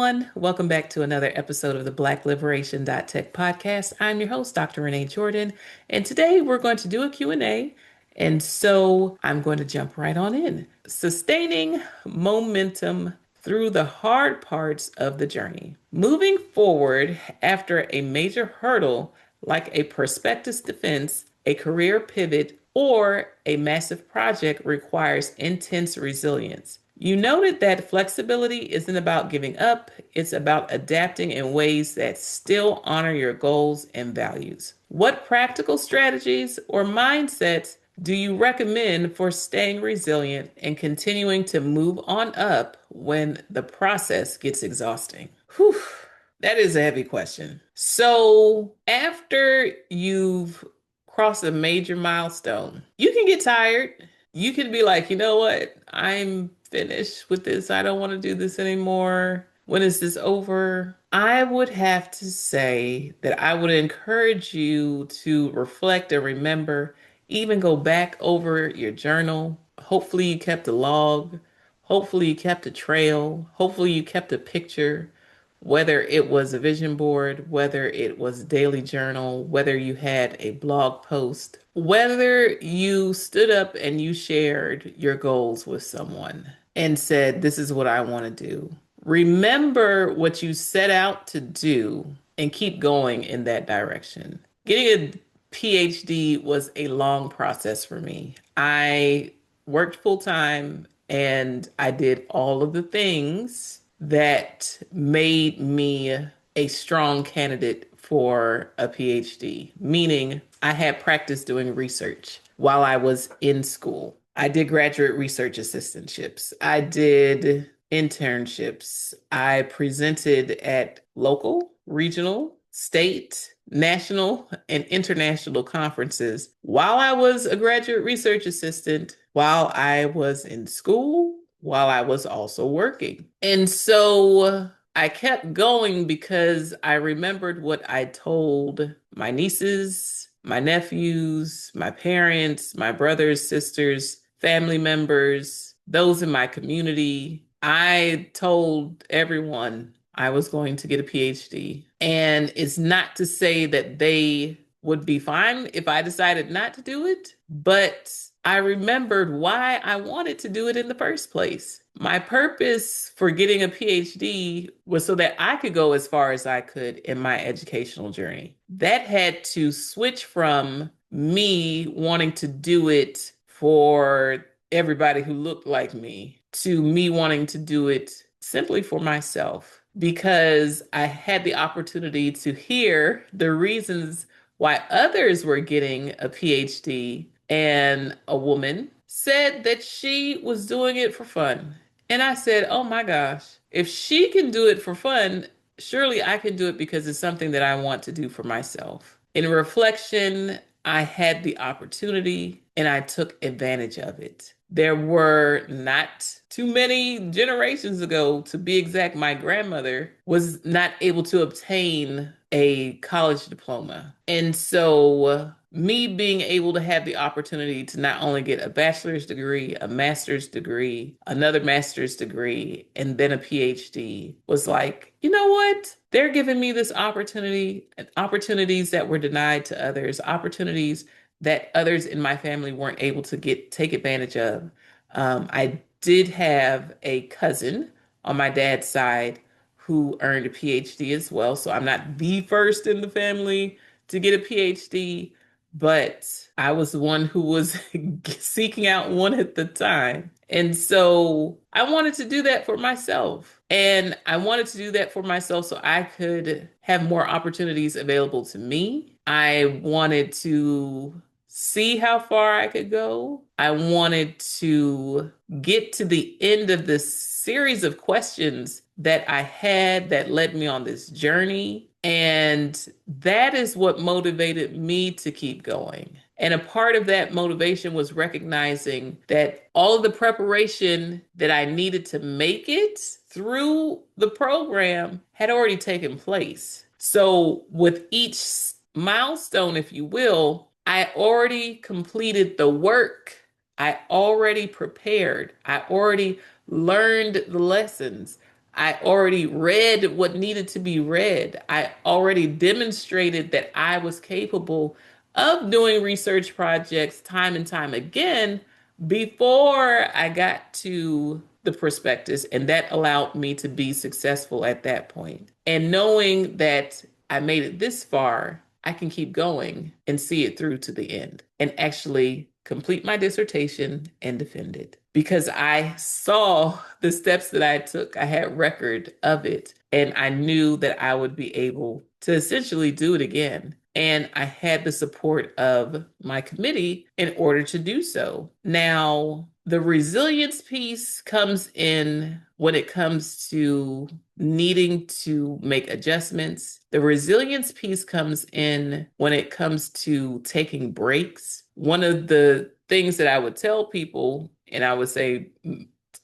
everyone. Welcome back to another episode of the Black Liberation Tech podcast. I'm your host, Dr. Renee Jordan, and today we're going to do a Q&A. And so I'm going to jump right on in. Sustaining momentum through the hard parts of the journey. Moving forward after a major hurdle like a prospectus defense, a career pivot, or a massive project requires intense resilience. You noted that flexibility isn't about giving up, it's about adapting in ways that still honor your goals and values. What practical strategies or mindsets do you recommend for staying resilient and continuing to move on up when the process gets exhausting? Whew, that is a heavy question. So, after you've crossed a major milestone, you can get tired. You can be like, you know what? I'm finished with this. I don't want to do this anymore. When is this over? I would have to say that I would encourage you to reflect and remember, even go back over your journal. Hopefully, you kept a log. Hopefully, you kept a trail. Hopefully, you kept a picture, whether it was a vision board, whether it was a daily journal, whether you had a blog post, whether you stood up and you shared your goals with someone and said, this is what I want to do. Remember what you set out to do and keep going in that direction. Getting a PhD was a long process for me. I worked full time and I did all of the things that made me a strong candidate for a PhD, meaning I had practice doing research while I was in school. I did graduate research assistantships. I did internships. I presented at local, regional, state, national, and international conferences while I was a graduate research assistant, while I was in school, while I was also working. And so I kept going because I remembered what I told my nieces, my nephews, my parents, my brothers, sisters, family members, those in my community. I told everyone I was going to get a PhD. And it's not to say that they would be fine if I decided not to do it, but I remembered why I wanted to do it in the first place. My purpose for getting a PhD was so that I could go as far as I could in my educational journey. That had to switch from me wanting to do it for everybody who looked like me to me wanting to do it simply for myself, because I had the opportunity to hear the reasons why others were getting a PhD, and a woman said that she was doing it for fun. And I said, oh my gosh, if she can do it for fun, surely I can do it because it's something that I want to do for myself. In reflection, I had the opportunity and I took advantage of it. There were not too many generations ago, to be exact, my grandmother was not able to obtain a college diploma. And so me being able to have the opportunity to not only get a bachelor's degree, a master's degree, another master's degree, and then a PhD was like, you know what? They're giving me this opportunity, opportunities that were denied to others, opportunities that others in my family weren't able to take advantage of. I did have a cousin on my dad's side who earned a PhD as well. So I'm not the first in the family to get a PhD, but I was the one who was seeking out one at the time. And so I wanted to do that for myself. And I wanted to do that for myself so I could have more opportunities available to me. I wanted to see how far I could go. I wanted to get to the end of this series of questions that I had that led me on this journey. And that is what motivated me to keep going. And a part of that motivation was recognizing that all of the preparation that I needed to make it through the program had already taken place. So with each milestone, if you will, I already completed the work. I already prepared. I already learned the lessons. I already read what needed to be read. I already demonstrated that I was capable of doing research projects time and time again before I got to the prospectus. And that allowed me to be successful at that point. And knowing that I made it this far, I can keep going and see it through to the end and actually complete my dissertation and defend it. Because I saw the steps that I took, I had record of it, and I knew that I would be able to essentially do it again. And I had the support of my committee in order to do so. Now, the resilience piece comes in when it comes to needing to make adjustments. The resilience piece comes in when it comes to taking breaks. One of the things that I would tell people, and I would say,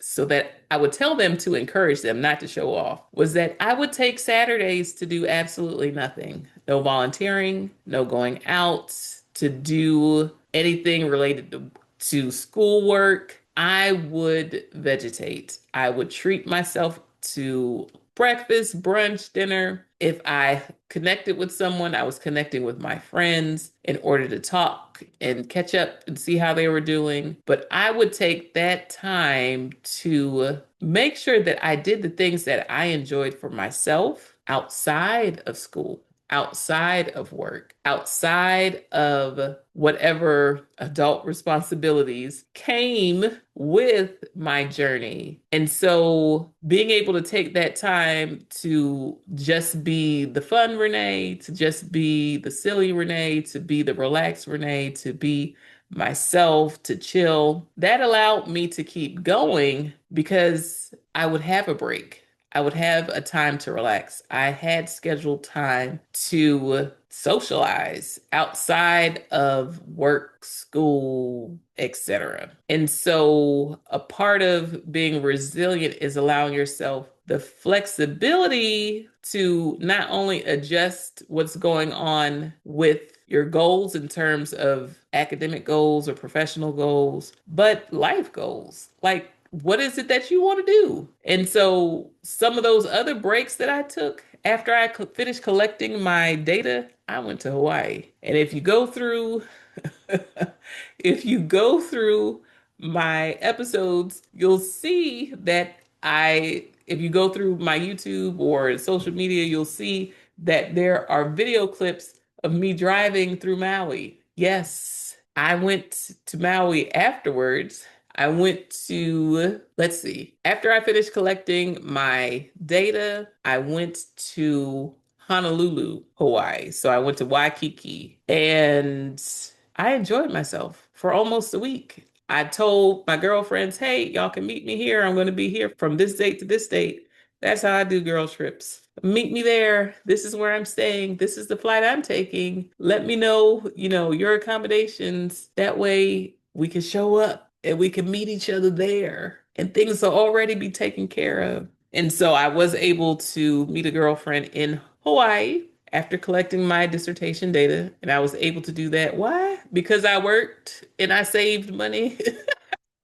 so that I would tell them to encourage them, not to show off, was that I would take Saturdays to do absolutely nothing. No volunteering, no going out to do anything related to schoolwork. I would vegetate. I would treat myself to breakfast, brunch, dinner. If I connected with someone, I was connecting with my friends in order to talk and catch up and see how they were doing. But I would take that time to make sure that I did the things that I enjoyed for myself outside of school, outside of work, outside of whatever adult responsibilities came with my journey. And so being able to take that time to just be the fun Renee, to just be the silly Renee, to be the relaxed Renee, to be myself, to chill, that allowed me to keep going because I would have a break. I would have a time to relax. I had scheduled time to socialize outside of work, school, etc. And so a part of being resilient is allowing yourself the flexibility to not only adjust what's going on with your goals in terms of academic goals or professional goals, but life goals. Like, what is it that you want to do? And so some of those other breaks that I took after I finished collecting my data, I went to Hawaii. And if you go through if you go through my episodes, you'll see that if you go through my YouTube or social media, you'll see that there are video clips of me driving through Maui. Yes, I went to Maui afterwards. I went to, let's see, after I finished collecting my data, I went to Honolulu, Hawaii. So I went to Waikiki and I enjoyed myself for almost a week. I told my girlfriends, hey, y'all can meet me here. I'm going to be here from this date to this date. That's how I do girl trips. Meet me there. This is where I'm staying. This is the flight I'm taking. Let me know, your accommodations. That way we can show up and we can meet each other there and things will already be taken care of. And so I was able to meet a girlfriend in Hawaii after collecting my dissertation data. And I was able to do that. Why? Because I worked and I saved money.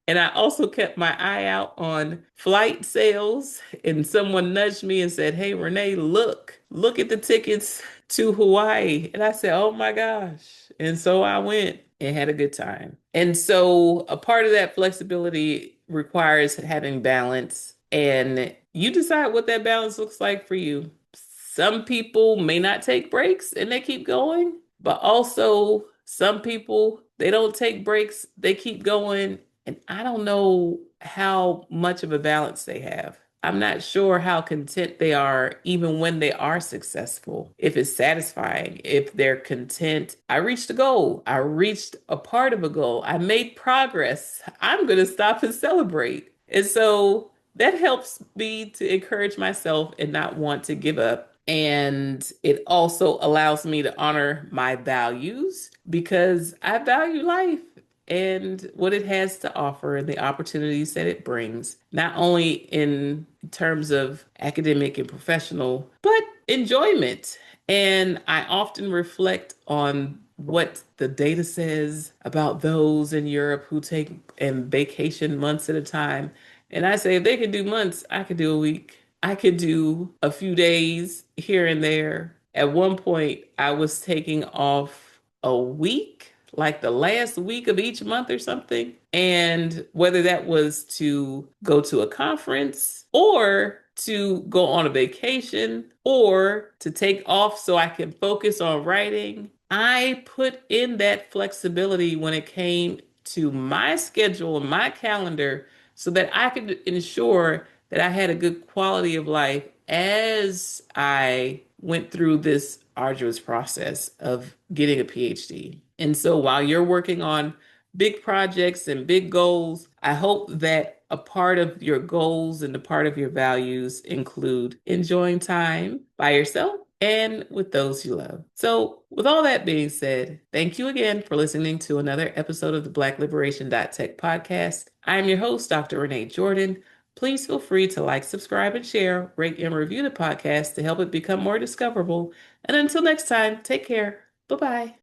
And I also kept my eye out on flight sales. And someone nudged me and said, hey, Renee, look at the tickets to Hawaii. And I said, oh my gosh. And so I went and had a good time. And so a part of that flexibility requires having balance. And you decide what that balance looks like for you. Some people may not take breaks and they keep going, but also some people, they don't take breaks, they keep going. And I don't know how much of a balance they have. I'm not sure how content they are, even when they are successful, if it's satisfying, if they're content. I reached a goal. I reached a part of a goal. I made progress. I'm going to stop and celebrate. And so that helps me to encourage myself and not want to give up. And it also allows me to honor my values because I value life and what it has to offer and the opportunities that it brings, not only in terms of academic and professional, but enjoyment. And I often reflect on what the data says about those in Europe who take and vacation months at a time. And I say, if they can do months, I could do a week. I could do a few days here and there. At one point, I was taking off a week, like the last week of each month or something. And whether that was to go to a conference or to go on a vacation or to take off so I can focus on writing, I put in that flexibility when it came to my schedule and my calendar so that I could ensure that I had a good quality of life as I went through this arduous process of getting a PhD. And so while you're working on big projects and big goals, I hope that a part of your goals and a part of your values include enjoying time by yourself and with those you love. So, with all that being said, thank you again for listening to another episode of the Black Liberation Tech podcast. I'm your host, Dr. Renée Jordan. Please feel free to like, subscribe, and share, rate, and review the podcast to help it become more discoverable. And until next time, take care. Bye bye.